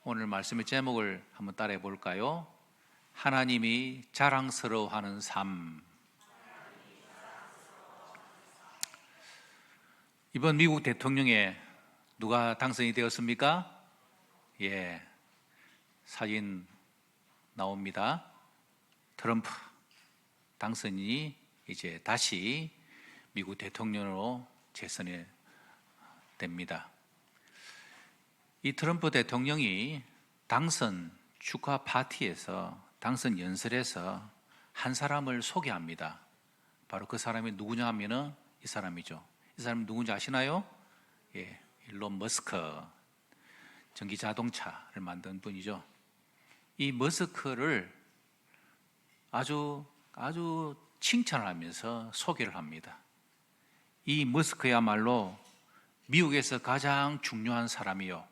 오늘 말씀의 제목을 한번 따라해 볼까요? 하나님이 자랑스러워하는 삶. 이번 미국 대통령에 누가 당선이 되었습니까? 예, 사진 나옵니다. 트럼프 당선이 이제 다시 미국 대통령으로 재선이 됩니다. 이 트럼프 대통령이 당선 축하 파티에서, 당선 연설에서 한 사람을 소개합니다. 바로 그 사람이 누구냐 하면은 이 사람이죠. 이 사람이 누군지 아시나요? 예, 일론 머스크, 전기 자동차를 만든 분이죠. 이 머스크를 아주 칭찬하면서 소개를 합니다. 이 머스크야말로 미국에서 가장 중요한 사람이요,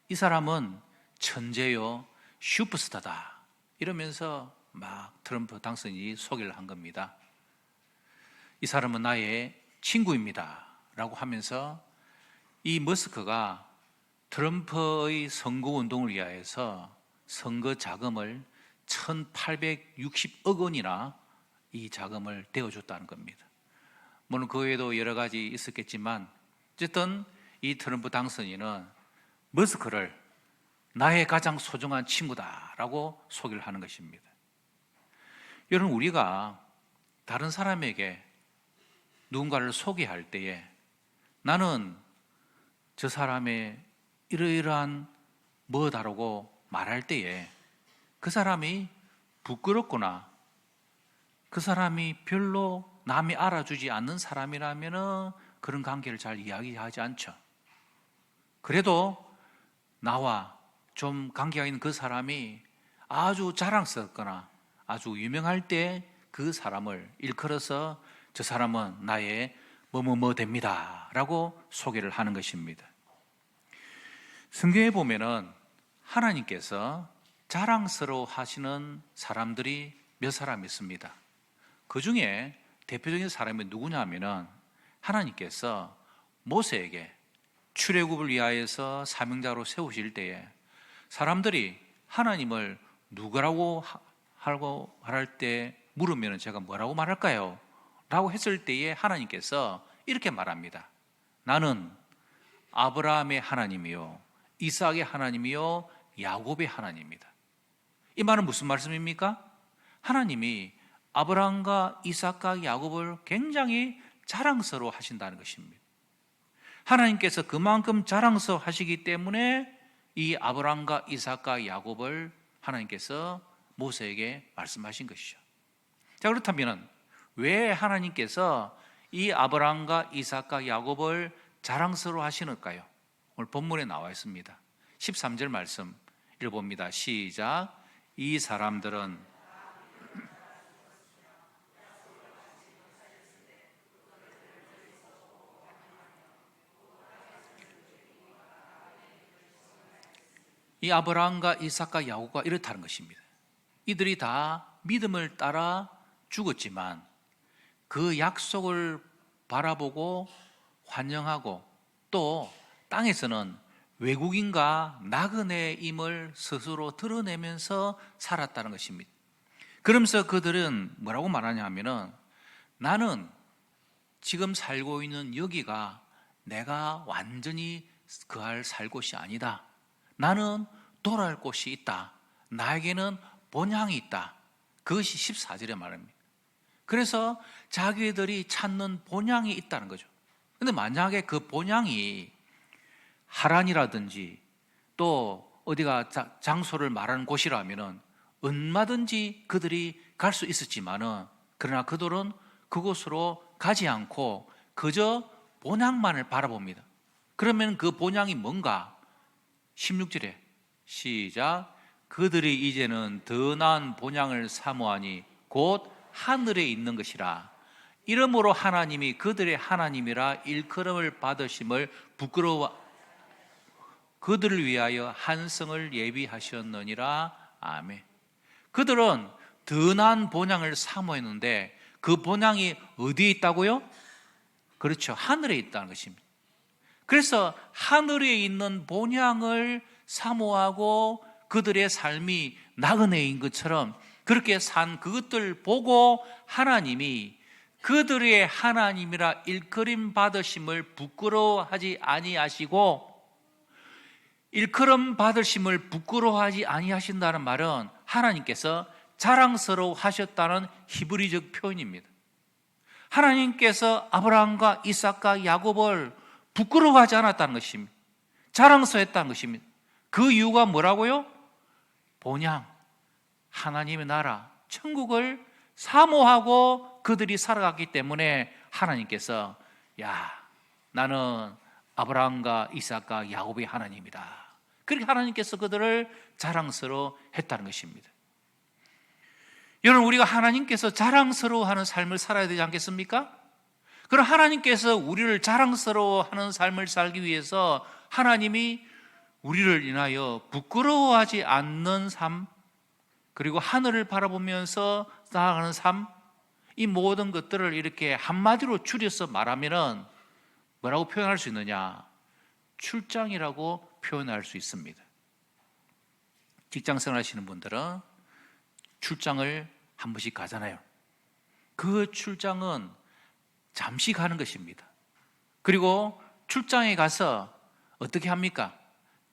이 사람은 천재요, 슈퍼스타다, 이러면서 막 트럼프 당선인이 소개를 한 겁니다. 이 사람은 나의 친구입니다 라고 하면서 이 머스크가 트럼프의 선거운동을 위하여서 선거 자금을 1860억 원이나 이 자금을 대어줬다는 겁니다. 물론 그 외에도 여러 가지 있었겠지만 어쨌든 이 트럼프 당선인은 머스크를 나의 가장 소중한 친구다라고 소개를 하는 것입니다. 여러분, 우리가 다른 사람에게 누군가를 소개할 때에 나는 저 사람의 이러이러한 뭐다라고 말할 때에 그 사람이 부끄럽거나 그 사람이 별로 남이 알아주지 않는 사람이라면 그런 관계를 잘 이야기하지 않죠. 그래도 나와 좀 관계가 있는 그 사람이 아주 자랑스럽거나 아주 유명할 때 그 사람을 일컬어서 저 사람은 나의 뭐뭐뭐 됩니다 라고 소개를 하는 것입니다. 성경에 보면은 하나님께서 자랑스러워 하시는 사람들이 몇 사람 있습니다. 그 중에 대표적인 사람이 누구냐 하면은 하나님께서 모세에게 출애굽을 위하여서 사명자로 세우실 때에 사람들이 하나님을 누구라고 하고 말할 때 물으면 제가 뭐라고 말할까요? 라고 했을 때에 하나님께서 이렇게 말합니다. 나는 아브라함의 하나님이요, 이삭의 하나님이요, 야곱의 하나님이다. 이 말은 무슨 말씀입니까? 하나님이 아브라함과 이삭과 야곱을 굉장히 자랑스러워 하신다는 것입니다. 하나님께서 그만큼 자랑스러워 하시기 때문에 이 아브라함과 이삭과 야곱을 하나님께서 모세에게 말씀하신 것이죠. 자, 그렇다면 왜 하나님께서 이 아브라함과 이삭과 야곱을 자랑스러워 하시는가요? 오늘 본문에 나와 있습니다. 13절 말씀 읽어봅니다. 시작. 이 사람들은 이 아브라함과 이삭과 야곱과 이렇다는 것입니다. 이들이 다 믿음을 따라 죽었지만 그 약속을 바라보고 환영하고 또 땅에서는 외국인과 나그네임을 스스로 드러내면서 살았다는 것입니다. 그러면서 그들은 뭐라고 말하냐 하면은 나는 지금 살고 있는 여기가 내가 완전히 살 곳이 아니다. 나는 돌아갈 곳이 있다. 나에게는 본향이 있다. 그것이 14절의 말입니다. 그래서 자기들이 찾는 본향이 있다는 거죠. 근데 만약에 그 본향이 하란이라든지 또 어디가 장소를 말하는 곳이라면은 얼마든지 그들이 갈 수 있었지만은, 그러나 그들은 그곳으로 가지 않고 그저 본향만을 바라봅니다. 그러면 그 본향이 뭔가? 16절에 시작. 그들이 이제는 더 나은 본향을 사모하니 곧 하늘에 있는 것이라. 이러므로 하나님이 그들의 하나님이라 일컬음을 받으심을 부끄러워 그들을 위하여 한 성을 예비하셨느니라. 아멘. 그들은 더 나은 본향을 사모했는데 그 본향이 어디에 있다고요? 그렇죠, 하늘에 있다는 것입니다. 그래서 하늘에 있는 본향을 사모하고 그들의 삶이 나그네인 것처럼 그렇게 산 그것들 보고 하나님이 그들의 하나님이라 일컬음 받으심을 부끄러워하지 아니하시고, 일컬음 받으심을 부끄러워하지 아니하신다는 말은 하나님께서 자랑스러워 하셨다는 히브리적 표현입니다. 하나님께서 아브라함과 이삭과 야곱을 부끄러워하지 않았다는 것입니다. 자랑스러워했다는 것입니다. 그 이유가 뭐라고요? 본향, 하나님의 나라, 천국을 사모하고 그들이 살아갔기 때문에 하나님께서 야, 나는 아브라함과 이삭과 야곱의 하나님이다. 그렇게 하나님께서 그들을 자랑스러워 했다는 것입니다. 여러분, 우리가 하나님께서 자랑스러워하는 삶을 살아야 되지 않겠습니까? 그럼 하나님께서 우리를 자랑스러워하는 삶을 살기 위해서 하나님이 우리를 인하여 부끄러워하지 않는 삶, 그리고 하늘을 바라보면서 나아가는 삶, 이 모든 것들을 이렇게 한마디로 줄여서 말하면 뭐라고 표현할 수 있느냐? 출장이라고 표현할 수 있습니다. 직장생활 하시는 분들은 출장을 한 번씩 가잖아요. 그 출장은 잠시 가는 것입니다. 그리고 출장에 가서 어떻게 합니까?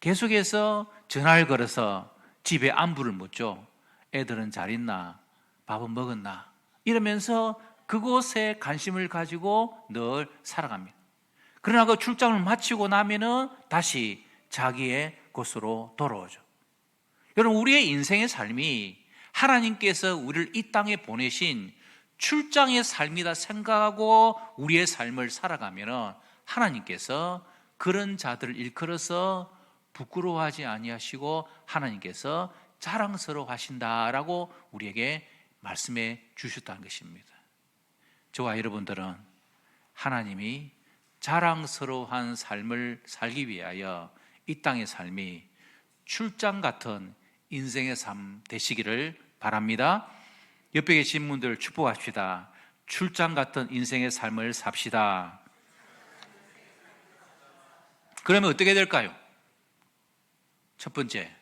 계속해서 전화를 걸어서 집에 안부를 묻죠. 애들은 잘 있나? 밥은 먹었나? 이러면서 그곳에 관심을 가지고 늘 살아갑니다. 그러나 그 출장을 마치고 나면은 다시 자기의 곳으로 돌아오죠. 여러분, 우리의 인생의 삶이 하나님께서 우리를 이 땅에 보내신 출장의 삶이다 생각하고 우리의 삶을 살아가면 하나님께서 그런 자들을 일컬어서 부끄러워하지 아니하시고 하나님께서 자랑스러워 하신다라고 우리에게 말씀해 주셨다는 것입니다. 저와 여러분들은 하나님이 자랑스러워한 삶을 살기 위하여 이 땅의 삶이 출장 같은 인생의 삶 되시기를 바랍니다. 옆에 계신 분들 축복합시다. 출장 같은 인생의 삶을 삽시다. 그러면 어떻게 될까요? 첫 번째,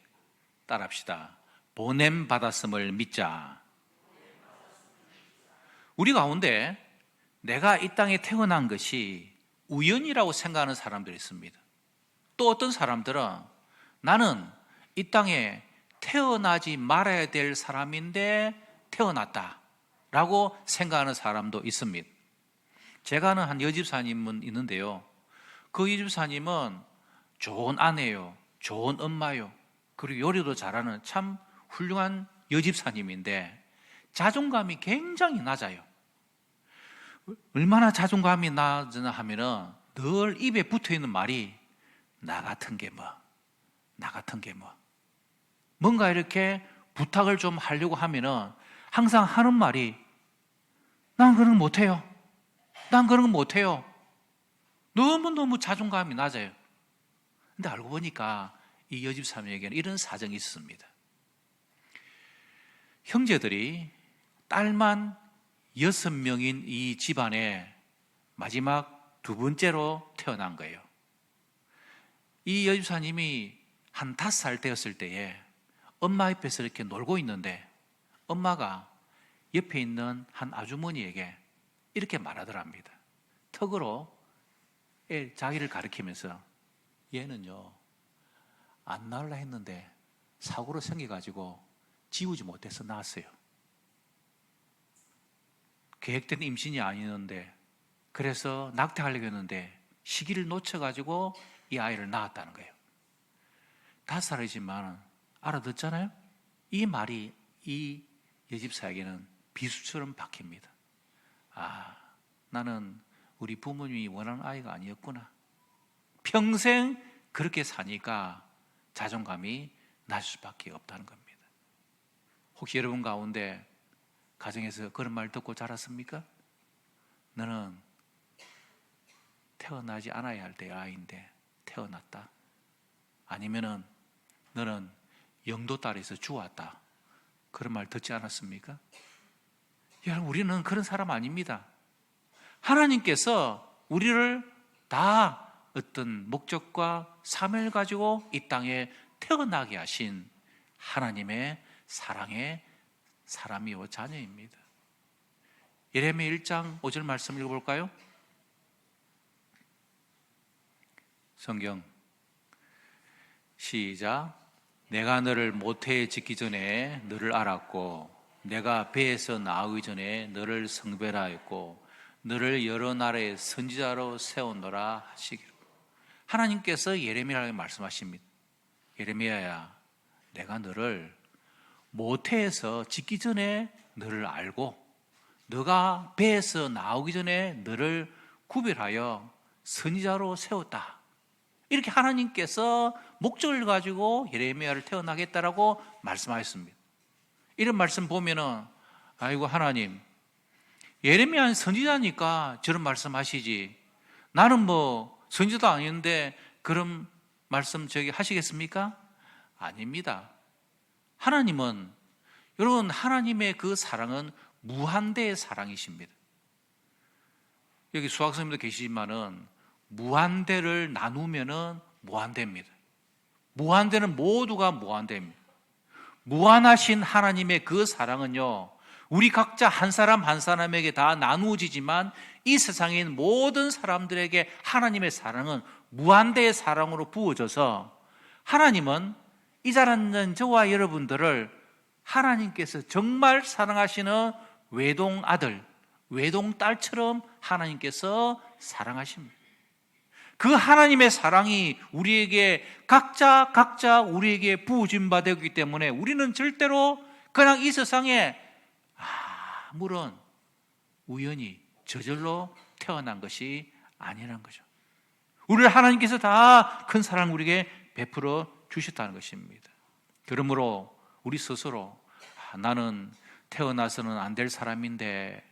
따라합시다. 보냄 받았음을 믿자. 우리 가운데 내가 이 땅에 태어난 것이 우연이라고 생각하는 사람들이 있습니다. 또 어떤 사람들은 나는 이 땅에 태어나지 말아야 될 사람인데 태어났다라고 생각하는 사람도 있습니다. 제가 아는 한 여집사님은 있는데요. 그 여집사님은 좋은 아내요, 좋은 엄마요, 그리고 요리도 잘하는 참 훌륭한 여집사님인데 자존감이 굉장히 낮아요. 얼마나 자존감이 낮으나 하면은 늘 입에 붙어있는 말이 나 같은 게 뭐, 나 같은 게 뭐. 뭔가 이렇게 부탁을 좀 하려고 하면은 항상 하는 말이 난 그런 거 못해요. 난 그런 거 못해요. 너무너무 자존감이 낮아요. 근데 알고 보니까 이 여집사님에게는 이런 사정이 있었습니다. 형제들이 딸만 6명인 이 집안에 마지막 두 번째로 태어난 거예요. 이 여집사님이 한 5살 되었을 때에 엄마 옆에서 이렇게 놀고 있는데 엄마가 옆에 있는 한 아주머니에게 이렇게 말하더랍니다. 턱으로 자기를 가리키면서 얘는요 안 낳으려 했는데 사고로 생겨가지고 지우지 못해서 낳았어요. 계획된 임신이 아니었는데 그래서 낙태하려고 했는데 시기를 놓쳐가지고 이 아이를 낳았다는 거예요. 5살이지만 알아듣잖아요. 이 말이 이 여집사에게는 비수처럼 박힙니다. 아, 나는 우리 부모님이 원하는 아이가 아니었구나. 평생 그렇게 사니까 자존감이 낮을 수밖에 없다는 겁니다. 혹시 여러분 가운데 가정에서 그런 말 듣고 자랐습니까? 너는 태어나지 않아야 할 때 아이인데 태어났다. 아니면은 너는 영도딸에서 주웠다. 그런 말 듣지 않았습니까? 여러분, 우리는 그런 사람 아닙니다. 하나님께서 우리를 다 어떤 목적과 사명을 가지고 이 땅에 태어나게 하신 하나님의 사랑의 사람이요 자녀입니다. 예레미야 1장 5절 말씀 읽어볼까요? 성경 시작. 내가 너를 모태에 짓기 전에 너를 알았고 내가 배에서 나오기 전에 너를 성별하였고 너를 여러 나라의 선지자로 세우노라 하시기로. 하나님께서 예레미야에게 말씀하십니다. 예레미야야, 내가 너를 모태에서 짓기 전에 너를 알고 너가 배에서 나오기 전에 너를 구별하여 선지자로 세웠다. 이렇게 하나님께서 목적을 가지고 예레미야를 태어나겠다라고 말씀하셨습니다. 이런 말씀 보면은 아이고 하나님, 예레미야는 선지자니까 저런 말씀하시지 나는 뭐 선지자도 아닌데 그런 말씀 저기 하시겠습니까? 아닙니다. 하나님은, 여러분, 하나님의 그 사랑은 무한대의 사랑이십니다. 여기 수학선생님도 계시지만은 무한대를 나누면은 무한대입니다. 무한대는 모두가 무한대입니다. 무한하신 하나님의 그 사랑은요, 우리 각자 한 사람 한 사람에게 다 나누어지지만 이 세상에 있는 모든 사람들에게 하나님의 사랑은 무한대의 사랑으로 부어져서 하나님은 이 자리에 있는 저와 여러분들을 하나님께서 정말 사랑하시는 외동 아들, 외동 딸처럼 하나님께서 사랑하십니다. 그 하나님의 사랑이 우리에게 각자 우리에게 부어진 바 되기 때문에 우리는 절대로 그냥 이 세상에 아무런 우연히 저절로 태어난 것이 아니라는 거죠. 우리를 하나님께서 다 큰 사랑을 우리에게 베풀어 주셨다는 것입니다. 그러므로 우리 스스로 나는 태어나서는 안 될 사람인데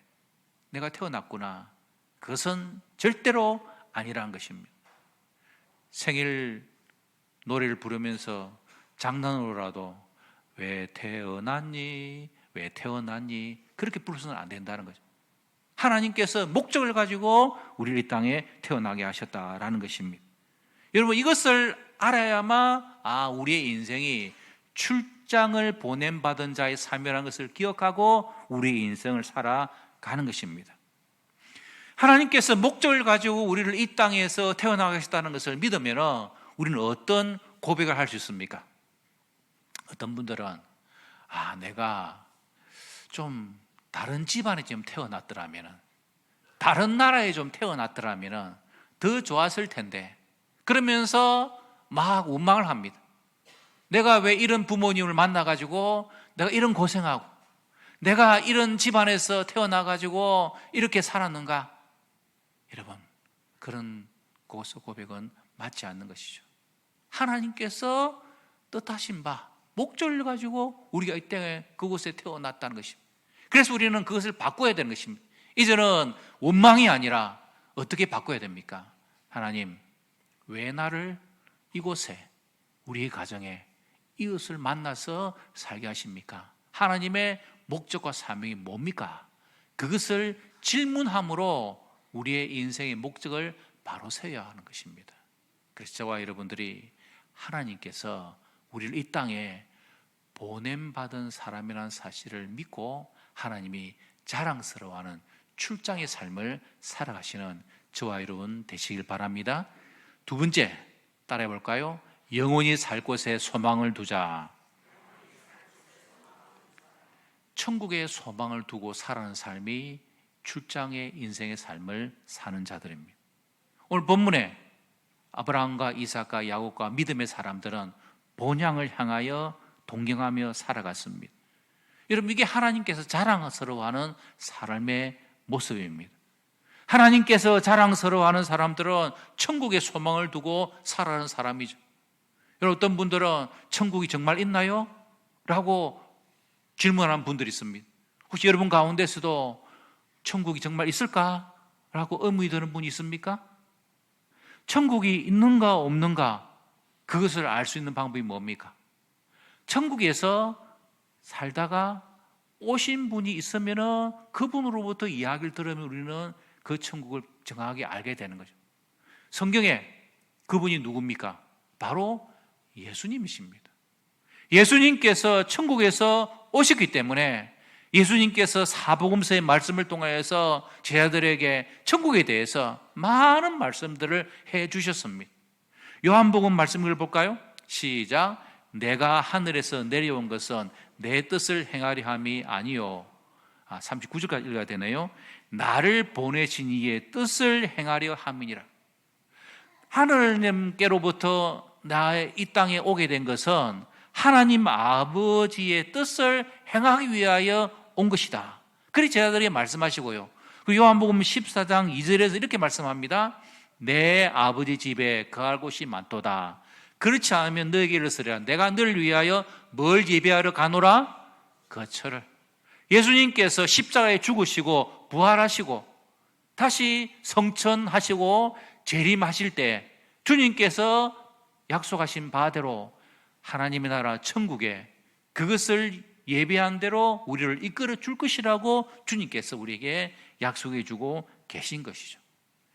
내가 태어났구나, 그것은 절대로 아니라는 것입니다. 생일 노래를 부르면서 장난으로라도 왜 태어났니? 왜 태어났니? 그렇게 부르서는 안 된다는 거죠. 하나님께서 목적을 가지고 우리를 이 땅에 태어나게 하셨다라는 것입니다. 여러분, 이것을 알아야만 우리의 인생이 출장을 보냄받은 자의 삶이라는 것을 기억하고 우리의 인생을 살아가는 것입니다. 하나님께서 목적을 가지고 우리를 이 땅에서 태어나게 하셨다는 것을 믿으면 우리는 어떤 고백을 할 수 있습니까? 어떤 분들은 내가 좀 다른 집안에 좀 태어났더라면, 다른 나라에 좀 태어났더라면 더 좋았을 텐데, 그러면서 막 원망을 합니다. 내가 왜 이런 부모님을 만나가지고 내가 이런 고생하고 내가 이런 집안에서 태어나가지고 이렇게 살았는가? 여러분, 그런 고백은 맞지 않는 것이죠. 하나님께서 뜻하신 바, 목적을 가지고 우리가 이 땅에 그곳에 태어났다는 것입니다. 그래서 우리는 그것을 바꿔야 되는 것입니다. 이제는 원망이 아니라 어떻게 바꿔야 됩니까? 하나님, 왜 나를 이곳에, 우리의 가정에 이웃을 만나서 살게 하십니까? 하나님의 목적과 사명이 뭡니까? 그것을 질문함으로 우리의 인생의 목적을 바로 세워야 하는 것입니다. 그래서 저와 여러분들이 하나님께서 우리를 이 땅에 보냄받은 사람이라는 사실을 믿고 하나님이 자랑스러워하는 출장의 삶을 살아가시는 저와 여러분 되시길 바랍니다. 두 번째, 따라해 볼까요? 영원히 살 곳에 소망을 두자. 천국의 소망을 두고 살아가는 삶이 출장의 인생의 삶을 사는 자들입니다. 오늘 본문에 아브라함과 이삭과 야곱과 믿음의 사람들은 본향을 향하여 동경하며 살아갔습니다. 여러분, 이게 하나님께서 자랑스러워하는 삶의 모습입니다. 하나님께서 자랑스러워하는 사람들은 천국의 소망을 두고 살아가는 사람이죠. 여러분, 어떤 분들은 천국이 정말 있나요? 라고 질문하는 분들이 있습니다. 혹시 여러분 가운데서도 천국이 정말 있을까? 라고 의문이 드는 분이 있습니까? 천국이 있는가 없는가, 그것을 알 수 있는 방법이 뭡니까? 천국에서 살다가 오신 분이 있으면 그분으로부터 이야기를 들으면 우리는 그 천국을 정확하게 알게 되는 거죠. 성경에 그분이 누굽니까? 바로 예수님이십니다. 예수님께서 천국에서 오셨기 때문에 예수님께서 사복음서의 말씀을 통하여서 제자들에게 천국에 대해서 많은 말씀들을 해 주셨습니다. 요한복음 말씀을 볼까요? 시작. 내가 하늘에서 내려온 것은 내 뜻을 행하려 함이 아니요. 39절까지 읽어야 되네요. 나를 보내신 이의 뜻을 행하려 함이니라. 하나님께로부터 나의 이 땅에 오게 된 것은 하나님 아버지의 뜻을 행하기 위하여 온 것이다. 그리 제자들이 말씀하시고요. 그 요한복음 14장 2절에서 이렇게 말씀합니다. 내 아버지 집에 거할 곳이 많도다. 그렇지 않으면 너에게 이르으리라. 내가 너를 위하여 뭘 예배하러 가노라? 거처를. 예수님께서 십자가에 죽으시고 부활하시고 다시 성천하시고 재림하실 때 주님께서 약속하신 바대로 하나님의 나라 천국에 그것을 예배한 대로 우리를 이끌어 줄 것이라고 주님께서 우리에게 약속해 주고 계신 것이죠.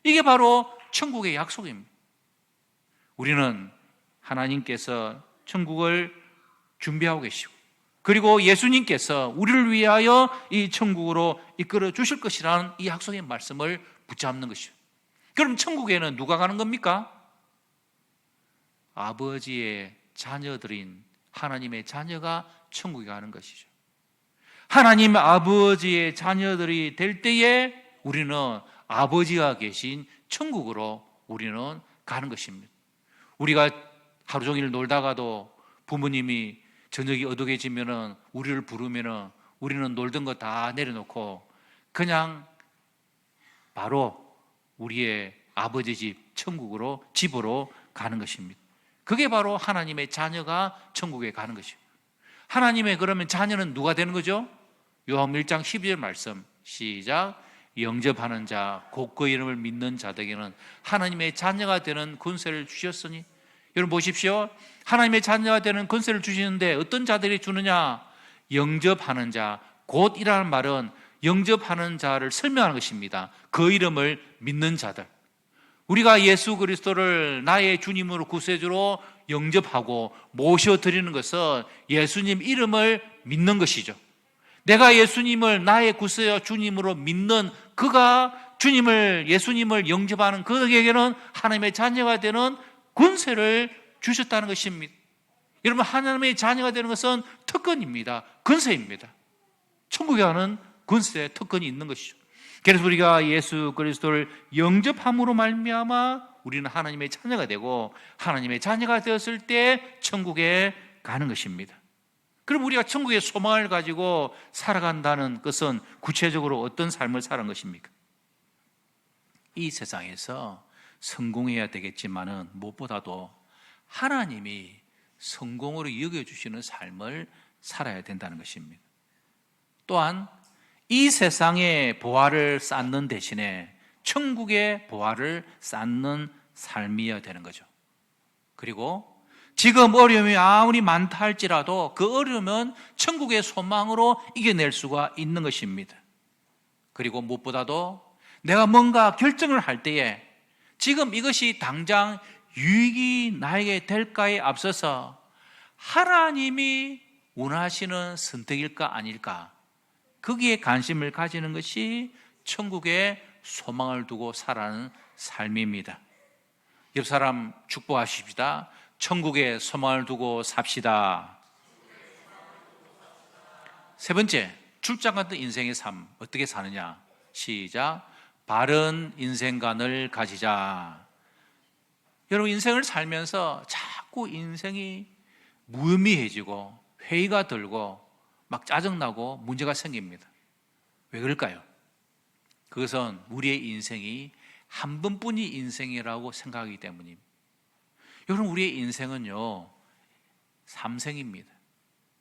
이게 바로 천국의 약속입니다. 우리는 하나님께서 천국을 준비하고 계시고 그리고 예수님께서 우리를 위하여 이 천국으로 이끌어 주실 것이라는 이 약속의 말씀을 붙잡는 것이죠. 그럼 천국에는 누가 가는 겁니까? 아버지의 자녀들인 하나님의 자녀가 천국에 가는 것이죠. 하나님 아버지의 자녀들이 될 때에 우리는 아버지가 계신 천국으로 우리는 가는 것입니다. 우리가 하루 종일 놀다가도 부모님이 저녁이 어둑해지면은 우리를 부르면은 우리는 놀던 거 다 내려놓고 그냥 바로 우리의 아버지 집 천국으로 집으로 가는 것입니다. 그게 바로 하나님의 자녀가 천국에 가는 것이에요. 하나님의 그러면 자녀는 누가 되는 거죠? 요한복음 1장 12절 말씀 시작. 영접하는 자 곧 그 이름을 믿는 자들에게는 하나님의 자녀가 되는 권세를 주셨으니. 여러분 보십시오. 하나님의 자녀가 되는 권세를 주시는데 어떤 자들이 주느냐? 영접하는 자. 곧이라는 말은 영접하는 자를 설명하는 것입니다. 그 이름을 믿는 자들. 우리가 예수 그리스도를 나의 주님으로 구세주로 영접하고 모셔드리는 것은 예수님 이름을 믿는 것이죠. 내가 예수님을 나의 구세주 주님으로 믿는 그가 주님을 예수님을 영접하는 그에게는 하나님의 자녀가 되는 권세를 주셨다는 것입니다. 여러분 하나님의 자녀가 되는 것은 특권입니다. 권세입니다. 천국에 가는 권세, 특권이 있는 것이죠. 그래서 우리가 예수 그리스도를 영접함으로 말미암아 우리는 하나님의 자녀가 되고 하나님의 자녀가 되었을 때 천국에 가는 것입니다. 그럼 우리가 천국의 소망을 가지고 살아간다는 것은 구체적으로 어떤 삶을 사는 것입니까? 이 세상에서 성공해야 되겠지만은 무엇보다도 하나님이 성공으로 여겨주시는 삶을 살아야 된다는 것입니다. 또한 이 세상의 보화를 쌓는 대신에 천국의 보화를 쌓는 삶이어야 되는 거죠. 그리고 지금 어려움이 아무리 많다 할지라도 그 어려움은 천국의 소망으로 이겨낼 수가 있는 것입니다. 그리고 무엇보다도 내가 뭔가 결정을 할 때에 지금 이것이 당장 유익이 나에게 될까에 앞서서 하나님이 원하시는 선택일까 아닐까 거기에 관심을 가지는 것이 천국의 소망을 두고 살아가는 삶입니다. 옆 사람 축복하십시다. 천국의 소망을 두고 삽시다. 세 번째, 출장 같은 인생의 삶 어떻게 사느냐? 시작. 바른 인생관을 가지자. 여러분 인생을 살면서 자꾸 인생이 무의미해지고 회의가 들고 막 짜증나고 문제가 생깁니다. 왜 그럴까요? 그것은 우리의 인생이 한 번뿐이 인생이라고 생각하기 때문입니다. 여러분 우리의 인생은요 3생입니다.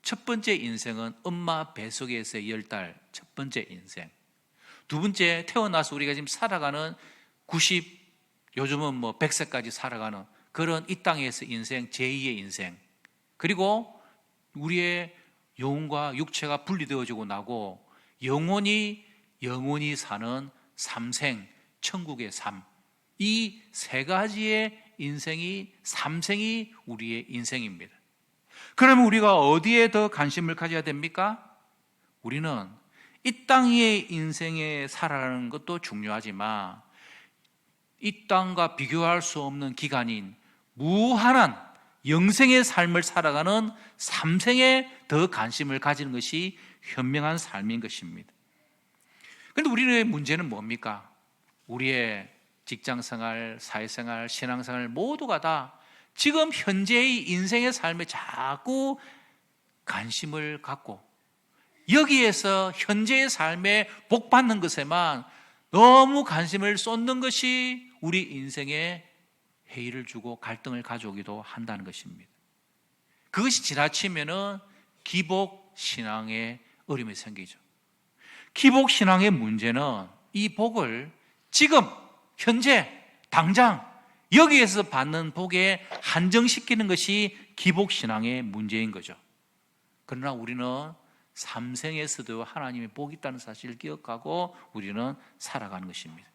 첫 번째 인생은 엄마 뱃속에서의 10달 첫 번째 인생. 두 번째 태어나서 우리가 지금 살아가는 90 요즘은 100세까지 살아가는 그런 이 땅에서 인생 제2의 인생. 그리고 우리의 영혼과 육체가 분리되어지고 나고 영원히 사는 삼생 천국의 삶. 이 세 가지의 인생이 삼생이 우리의 인생입니다. 그러면 우리가 어디에 더 관심을 가져야 됩니까? 우리는 이 땅의 인생에 살아가는 것도 중요하지만 이 땅과 비교할 수 없는 기간인 무한한 영생의 삶을 살아가는 삼생에 더 관심을 가지는 것이 현명한 삶인 것입니다. 그런데 우리의 문제는 뭡니까? 우리의 직장생활, 사회생활, 신앙생활 모두가 다 지금 현재의 인생의 삶에 자꾸 관심을 갖고 여기에서 현재의 삶에 복받는 것에만 너무 관심을 쏟는 것이 우리 인생에 해이를 주고 갈등을 가져오기도 한다는 것입니다. 그것이 지나치면은 기복신앙에 어려움이 생기죠. 기복신앙의 문제는 이 복을 지금, 현재, 당장 여기에서 받는 복에 한정시키는 것이 기복신앙의 문제인 거죠. 그러나 우리는 삼생에서도 하나님의 복이 있다는 사실을 기억하고 우리는 살아가는 것입니다.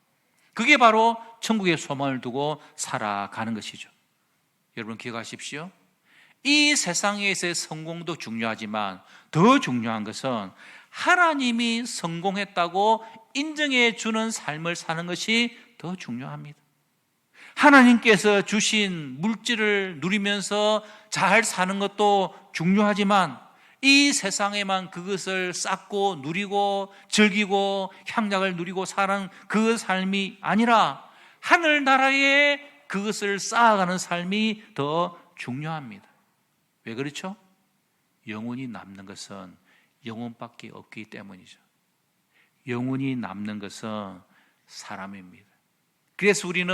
그게 바로 천국의 소망을 두고 살아가는 것이죠. 여러분 기억하십시오. 이 세상에서의 성공도 중요하지만 더 중요한 것은 하나님이 성공했다고 인정해 주는 삶을 사는 것이 더 중요합니다. 하나님께서 주신 물질을 누리면서 잘 사는 것도 중요하지만 이 세상에만 그것을 쌓고 누리고 즐기고 향락을 누리고 사는 그 삶이 아니라 하늘나라에 그것을 쌓아가는 삶이 더 중요합니다. 왜 그렇죠? 영원히 남는 것은 영혼밖에 없기 때문이죠. 영원히 남는 것은 사람입니다. 그래서 우리는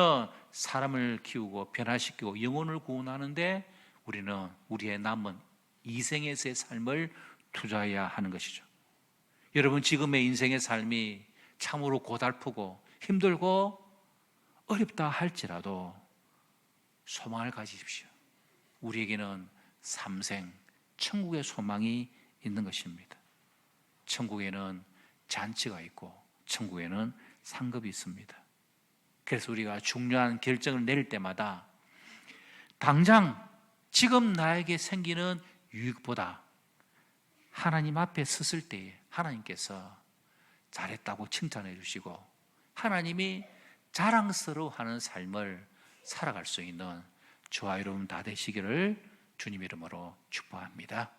사람을 키우고 변화시키고 영혼을 구원하는데 우리는 우리의 남은 이생에서의 삶을 투자해야 하는 것이죠. 여러분 지금의 인생의 삶이 참으로 고달프고 힘들고 어렵다 할지라도 소망을 가지십시오. 우리에게는 삼생 천국의 소망이 있는 것입니다. 천국에는 잔치가 있고 천국에는 상급이 있습니다. 그래서 우리가 중요한 결정을 내릴 때마다 당장 지금 나에게 생기는 유익보다 하나님 앞에 섰을 때에 하나님께서 잘했다고 칭찬해 주시고 하나님이 자랑스러워하는 삶을 살아갈 수 있는 저와 여러분 다 되시기를 주님 이름으로 축복합니다.